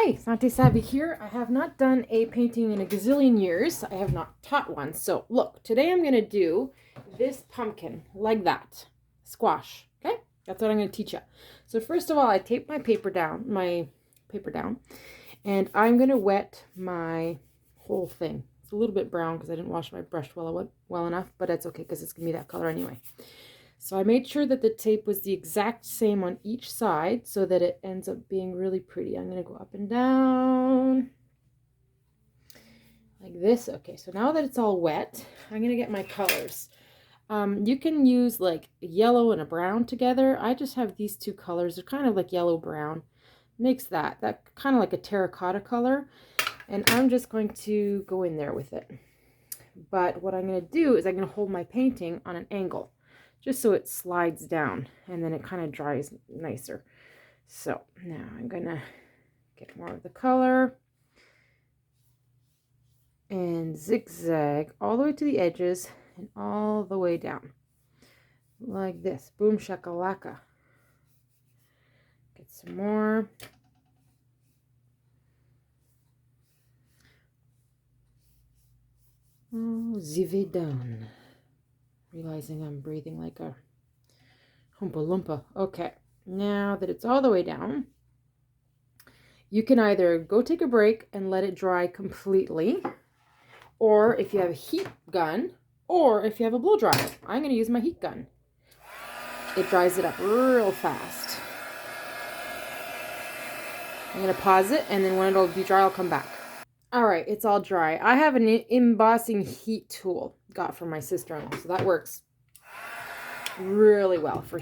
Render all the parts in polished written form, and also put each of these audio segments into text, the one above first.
Hi, Sante Savvy here. I have not done a painting in a gazillion years. I have not taught one. So look, today I'm going to do this pumpkin like that. Squash, okay? That's what I'm going to teach you. So first of all, I tape my paper down, and I'm going to wet my whole thing. It's a little bit brown because I didn't wash my brush well enough, but that's okay because it's going to be that color anyway. So I made sure that the tape was the exact same on each side so that it ends up being really pretty. I'm going to go up and down like this. Okay, so now that it's all wet, I'm going to get my colors. You can use like a yellow and a brown together. I just have these two colors. They're kind of like yellow-brown. Makes that kind of like a terracotta color. And I'm just going to go in there with it. But what I'm going to do is I'm going to hold my painting on an angle, just so it slides down and then it kind of dries nicer. So now I'm gonna get more of the color and zigzag all the way to the edges and all the way down like this. Boom shakalaka. Get some more. Oh, zive down. Realizing I'm breathing like a Oompa Loompa. Okay, now that it's all the way down, you can either go take a break and let it dry completely, or if you have a heat gun, or if you have a blow dryer. I'm going to use my heat gun. It dries it up real fast. I'm going to pause it, and then when it'll be dry, I'll come back. All right, it's all dry. I have an embossing heat tool got from my sister-in-law, so that works really well for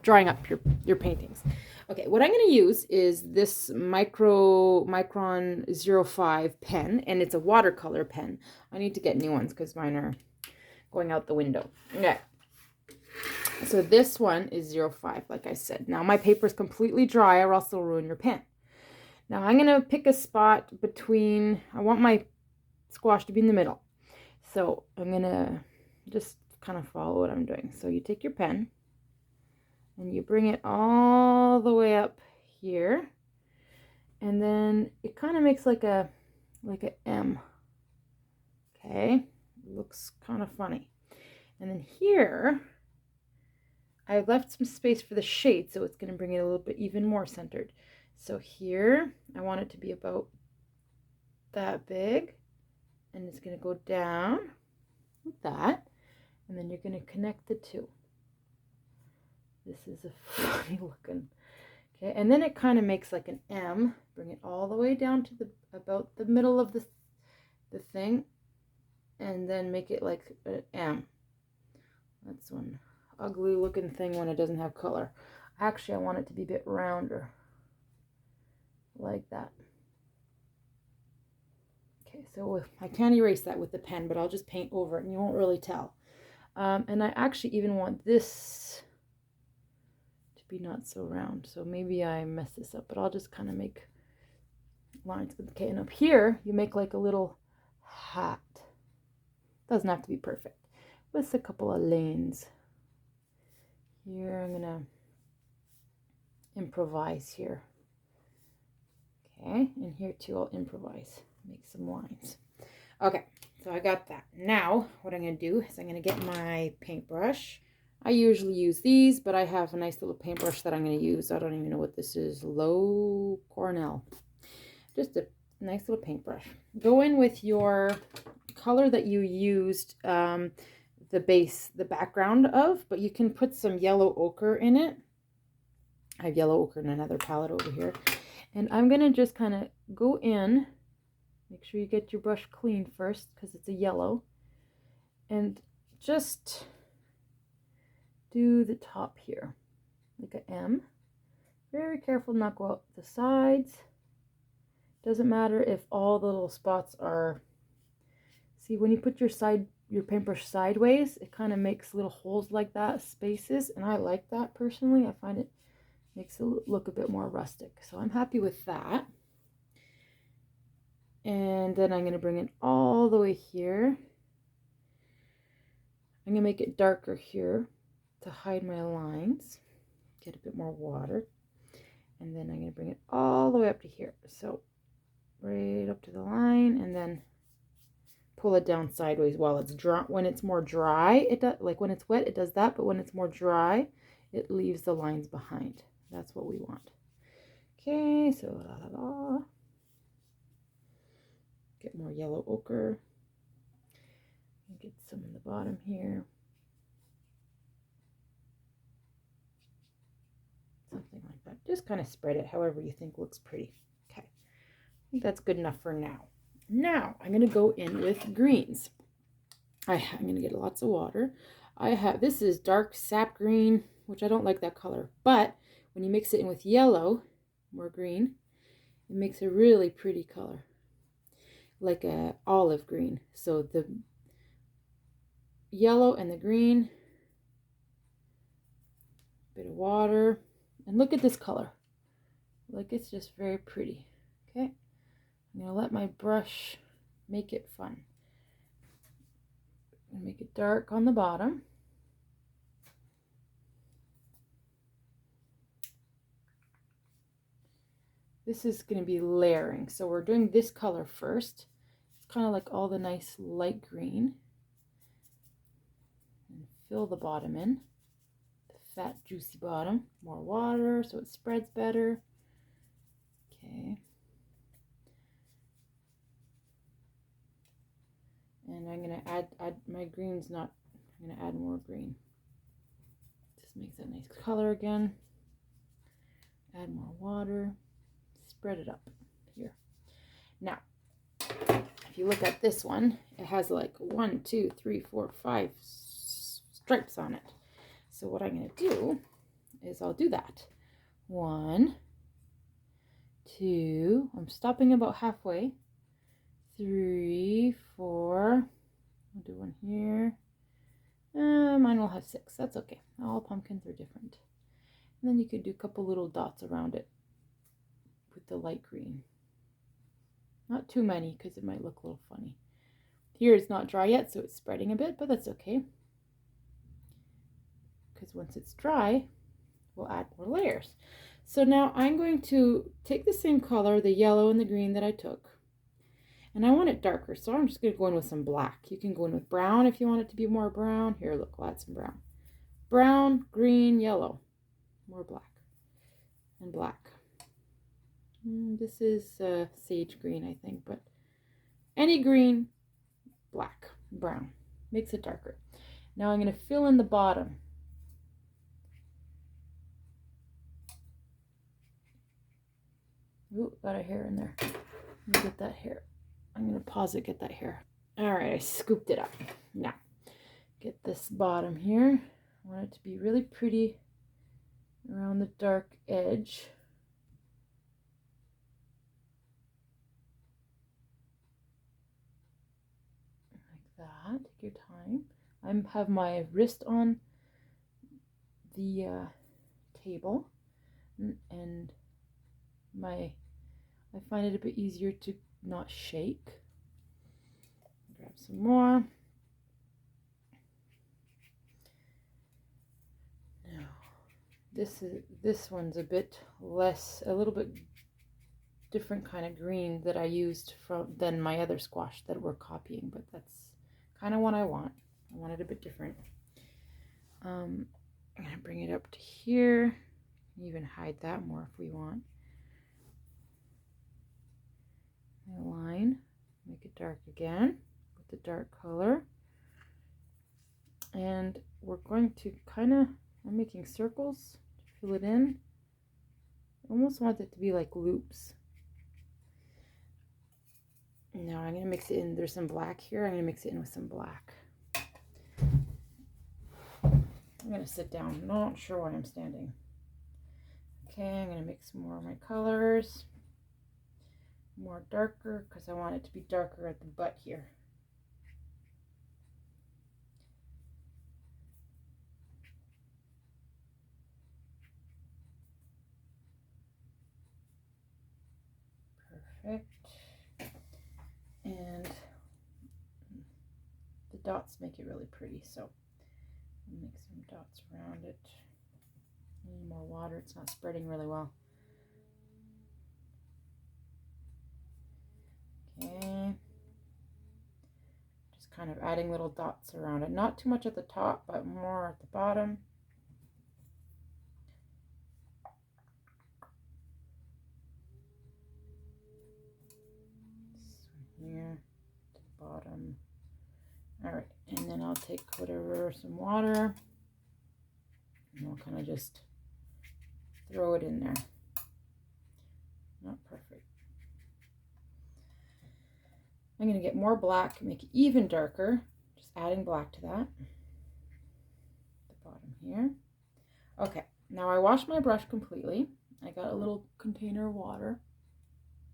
drying up your paintings. Okay, what I'm going to use is this Micron 05 pen, and it's a watercolor pen. I need to get new ones because mine are going out the window. Okay, so this one is 05, like I said. Now my paper is completely dry, or else it'll ruin your pen. Now I'm going to pick a spot between, I want my squash to be in the middle. So I'm going to just kind of follow what I'm doing. So you take your pen and you bring it all the way up here. And then it kind of makes like a M. Okay, looks kind of funny. And then here, I left some space for the shade, so it's going to bring it a little bit even more centered. So here, I want it to be about that big, and it's going to go down like that, and then you're going to connect the two. This is a funny looking. Okay, and then it kind of makes like an M. Bring it all the way down to about the middle of the thing, and then make it like an M. That's one ugly looking thing when it doesn't have color. Actually, I want it to be a bit rounder, like that. Okay, so I can't erase that with the pen, but I'll just paint over it and you won't really tell. And I actually even want this to be not so round, so maybe I mess this up, but I'll just kind of make lines. Okay, and up here you make like a little hat. Doesn't have to be perfect, with a couple of lanes. Here I'm gonna improvise here. Okay, and here too I'll improvise, make some lines. Okay, so I got that. Now what I'm gonna do is I'm gonna get my paintbrush. I usually use these, but I have a nice little paintbrush that I'm gonna use. I don't even know what this is. Low Cornell. Just a nice little paintbrush. Go in with your color that you used the background of, but you can put some yellow ochre in it. I have yellow ochre in another palette over here. And I'm going to just kind of go in, make sure you get your brush clean first because it's a yellow, and just do the top here, like an M. Very careful not go out the sides. Doesn't matter if all the little spots are, see when you put your paintbrush sideways, it kind of makes little holes like that, spaces, and I like that personally. I find it makes it look a bit more rustic. So I'm happy with that. And then I'm going to bring it all the way here. I'm going to make it darker here to hide my lines. Get a bit more water. And then I'm going to bring it all the way up to here. So right up to the line, and then pull it down sideways while it's dry. When it's more dry, it does, like when it's wet, it does that, but when it's more dry, it leaves the lines behind. That's what we want. Okay, so get more yellow ochre. Get some in the bottom here. Something like that. Just kind of spread it however you think looks pretty. Okay, I think that's good enough for now. Now I'm going to go in with greens. I'm going to get lots of water. This is dark sap green, which I don't like that color, but when you mix it in with yellow, more green, it makes a really pretty color, like a olive green. So the yellow and the green, bit of water, and look at this color. Like, it's just very pretty. Okay, I'm gonna let my brush make it fun. I'm gonna make it dark on the bottom. This is going to be layering, so we're doing this color first. It's kind of like all the nice light green. And fill the bottom in, the fat juicy bottom. More water so it spreads better. Okay. And I'm going to add my green's not, I'm going to add more green. Just makes that nice color again. Add more water. Spread it up here. Now, if you look at this one, it has like 1, 2, 3, 4, 5 stripes on it. So what I'm going to do is I'll do that. 1, 2, I'm stopping about halfway. 3, 4, I'll do one here. Mine will have 6. That's okay. All pumpkins are different. And then you could do a couple little dots around it with the light green. Not too many because it might look a little funny. Here it's not dry yet, so it's spreading a bit, but that's okay. Because once it's dry, we'll add more layers. So now I'm going to take the same color, the yellow and the green that I took, and I want it darker, so I'm just going to go in with some black. You can go in with brown if you want it to be more brown. Here, look, I'll add some brown. Brown, green, yellow. More black. And black. This is sage green, I think, but any green, black, brown. Makes it darker. Now I'm going to fill in the bottom. Ooh, got a hair in there. Let me get that hair. I'm going to pause it, get that hair. All right, I scooped it up. Now, get this bottom here. I want it to be really pretty around the dark edge. Like that. Take your time. I have my wrist on the table, and I find it a bit easier to not shake. Grab some more. Now, this one's a bit less, a little bit different kind of green that I used than my other squash that we're copying, but that's kind of what I want. I want it a bit different. I'm gonna bring it up to here. Even hide that more if we want. My line, make it dark again with the dark color, and we're going to I'm making circles to fill it in. I almost want it to be like loops. Now I'm going to mix it in. There's some black here. I'm going to mix it in with some black. I'm going to sit down. Not sure why I'm standing. Okay, I'm going to mix more of my colors. More darker because I want it to be darker at the butt here. Perfect. And the dots make it really pretty, so make some dots around it. Need more water, it's not spreading really well. kind of adding little dots around it. Not too much at the top, but more at the bottom. Here to the bottom. All right, and then I'll take some water, and I'll kind of just throw it in there. Not perfect. I'm going to get more black, make it even darker, just adding black to that. The bottom here. Okay, now I washed my brush completely. I got a little container of water.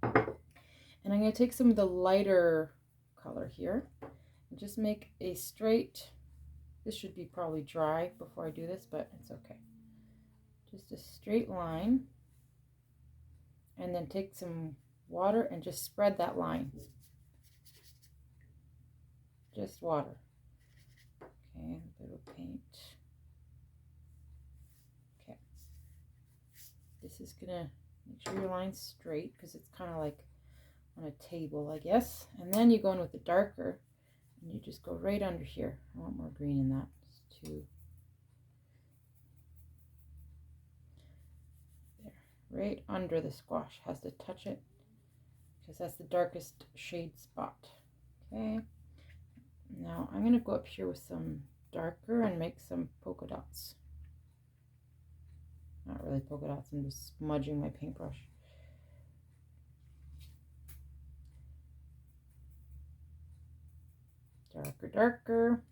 And I'm going to take some of the lighter color here and just make a straight, this should be probably dry before I do this, but it's okay. Just a straight line. And then take some water and just spread that line. Just water. Okay, a bit of paint. Okay. This is gonna make sure your line's straight because it's kind of like on a table, I guess. And then you go in with the darker and you just go right under here. I want more green in that. Just two. There. Right under the squash. Has to touch it because that's the darkest shade spot. Okay. Now I'm going to go up here with some darker and make some polka dots. Not really polka dots, I'm just smudging my paintbrush. Darker, darker.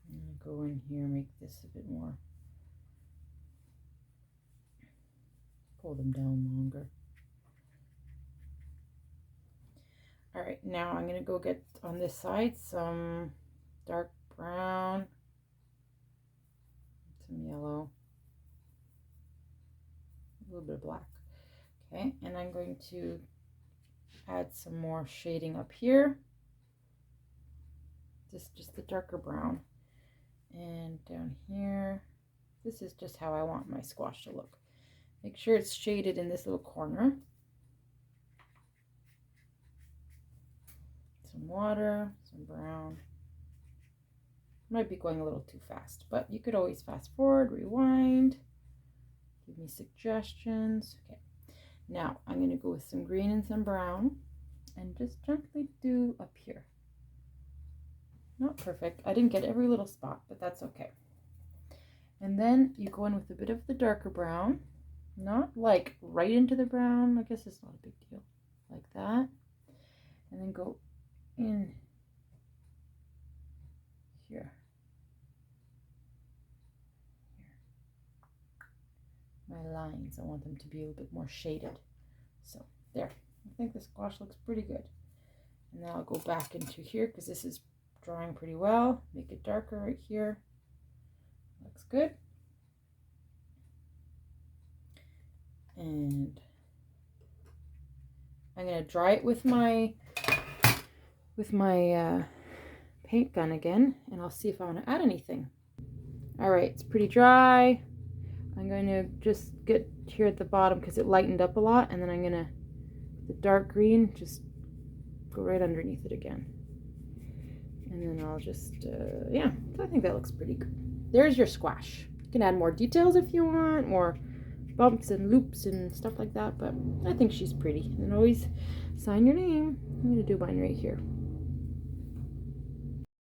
I'm going to go in here, make this a bit more. Pull them down longer. All right, now I'm going to go get on this side some dark brown, some yellow, a little bit of black. Okay, and I'm going to add some more shading up here. Just the darker brown. And down here, this is just how I want my squash to look. Make sure it's shaded in this little corner. Some water, some brown. Might be going a little too fast, but you could always fast forward, rewind, give me suggestions. Okay, now I'm going to go with some green and some brown and just gently do up here. Not perfect. I didn't get every little spot, but that's okay. And then you go in with a bit of the darker brown, not like right into the brown. I guess it's not a big deal. Like that. And then go in here. My lines, I want them to be a little bit more shaded. So there, I think the squash looks pretty good. And then I'll go back into here because this is drying pretty well. Make it darker right here. Looks good. And I'm going to dry it with my paint gun again, and I'll see if I want to add anything. All right, it's pretty dry. I'm going to just get here at the bottom because it lightened up a lot, and then I'm going to, the dark green, just go right underneath it again. And then I'll just, yeah, I think that looks pretty good. There's your squash. You can add more details if you want, more bumps and loops and stuff like that, but I think she's pretty. And always sign your name. I'm going to do mine right here.